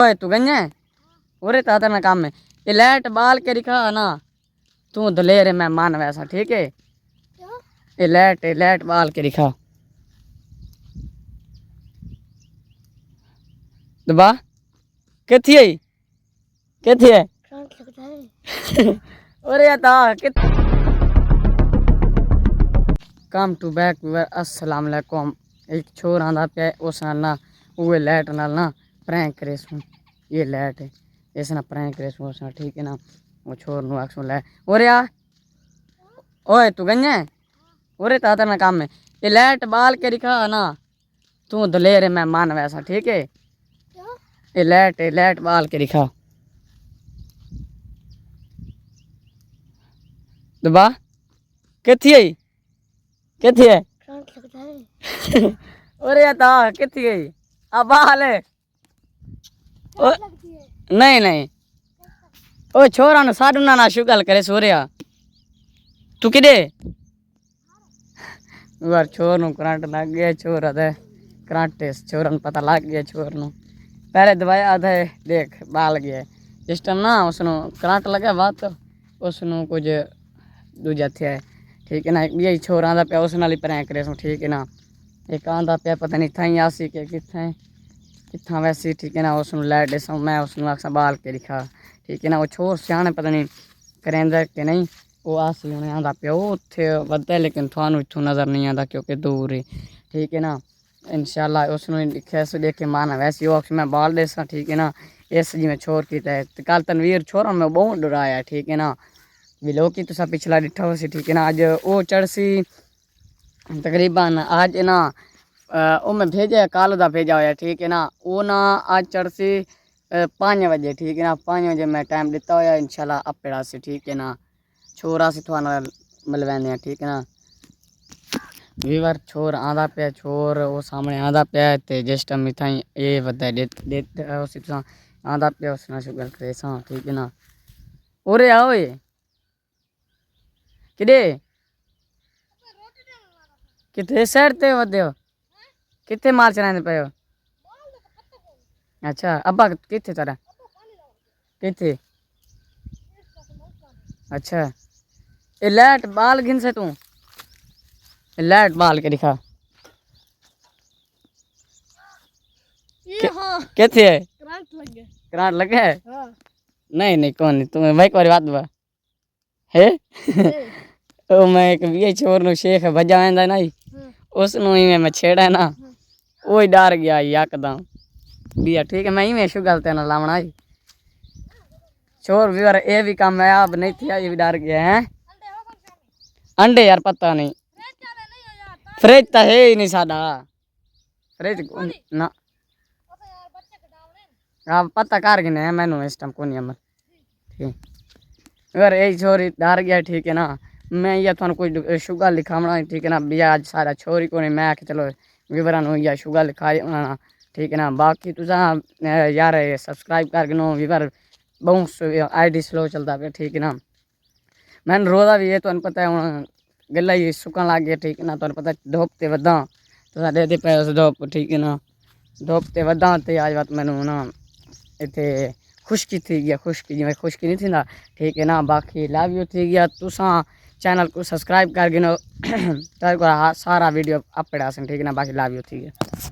ओए तू गई है उरे ताता ना काम है ये लाइट बाल के दिखा ना तू दलेर है मेहमान वैसा ठीक है ये लाइट बाल के दिखा दबा किथी है किथी है अरे ता कित कम टू बैक अस्सलाम वालेकुम एक छोर आंदा पे उस नाल ना वो लाइट नाल ना प्रैंक करे सू ये लाइट है इस ना प्रैंक करे सू उस ठीक है ना वो छोर नु आखसू ले ओरे आ ओए तू गई है ओरे ताता ना काम है ये लाइट बाल के दिखा ना तू दलेर है मेहमान वैसा ठीक है ये लाइट बाल के दिखा दबा किथी है किथी है अरे ता किथी है अब बाल है नहीं नहीं ओ छोरा नु साडू ना शुगल करे सोरिया तू किदे यार छोर नु करंट लग गया छोर अदे करंट छोरन पता लग गया छोर नु पहले दवाई आधा देख बाल गया जिस टाइम ना उसनु करंट लगा बात उसनु कुछ दूजा थे ठीक है ना यही छोर आंदा पे उस नाल ही प्रैंक करे सो ठीक है ना एक आंदा पे पता नहीं था आसी के कितना वैसे ठीक है ना उसनु लाइट दे मैं उसनु आखसा बाल के दिखा ठीक है ना वो छोर सियाने पता नहीं करेंदा कि नहीं वो आसी उन्हें आंदा पे उत्थे वधदा लेकिन थानू इत्थों नज़र नहीं आता क्योंकि दूर है ठीक है ना इंशाल्लाह उसने लिखा से देख के माना वैसे वो मैं बाल दे सा ठीक है ना इस जी में छोर की कल तनवीर छोरा मैं बहुत डराया ठीक है ना भी लोग की तुसा पिछला डिठा हो सी ठीक है ना आज वो चढ़सी तकरीबन आज ना वो मैं भेजा कल का भेजा होया ठीक है ना वो ना आज चढ़सी 5 बजे ठीक है ना 5 बजे मैं टाइम दिता होया इंशाल्लाह अपड़ा से ठीक है ना छोरा से थोड़ा मिलवाने ठीक है ना वीवर छोर आंदा पे छोर वो सामने आंदा पे ते जिस टाइम इतना ये बता देते उसी तो आंदा पे उसना शुगर करे सा ठीक है ना ओरे आओ ये किदे कितने साइड ते वदे हो कितने माल चलाने पे हो अच्छा अब्बा कितने तारा कितने अच्छा ये लाइट बाल गिन से तू लाइट बाल के दिखा कैसे है करंट लगे है नहीं नहीं कौन नहीं तुम्हें भाई कोई बात बा है ओ मैं एक ये छोर नु शेख बजा वेंदा नहीं उस नु ही मैं छेड़ा ना वो ही डर गया यकदम बिया ठीक है मैं ही में शु गलते ना लावना ही छोर भी ये भी काम है अब नहीं थी ये भी डर गया है अंडे यार पता नहीं फ्रिज तो है ही नहीं साडा फ्रिज ना हाँ पता कर गिने है मैनू इस टाइम कौन अमर ठीक अगर यही छोरी डर गया ठीक है ना मैं ये थानू कोई शुगर लिखावना ठीक है ना बिया आज सारा छोरी को नहीं मैं आके चलो विवरण हो या शुगर लिखा ठीक है ना बाकी तुझा यार सब्सक्राइब कर गिनो विवर बहुत ID स्लो चलता पे ठीक है ना मैंने रोज़ा भी ये तो पता है हूँ गला ही सुकन लग गया ठीक है ना तो पता धोपते वदा तो दे पे उस धोप ठीक है ना धोपते वदा तो आज बात मैंने ना इतने खुशकी थी गया खुशकी जिमें खुशकी नहीं थी ना ठीक है ना बाकी लव यू थी गया तुसा चैनल को सब्सक्राइब कर गिनो सारा वीडियो अपड़ा ठीक है ना बाकी लव यू थी गया।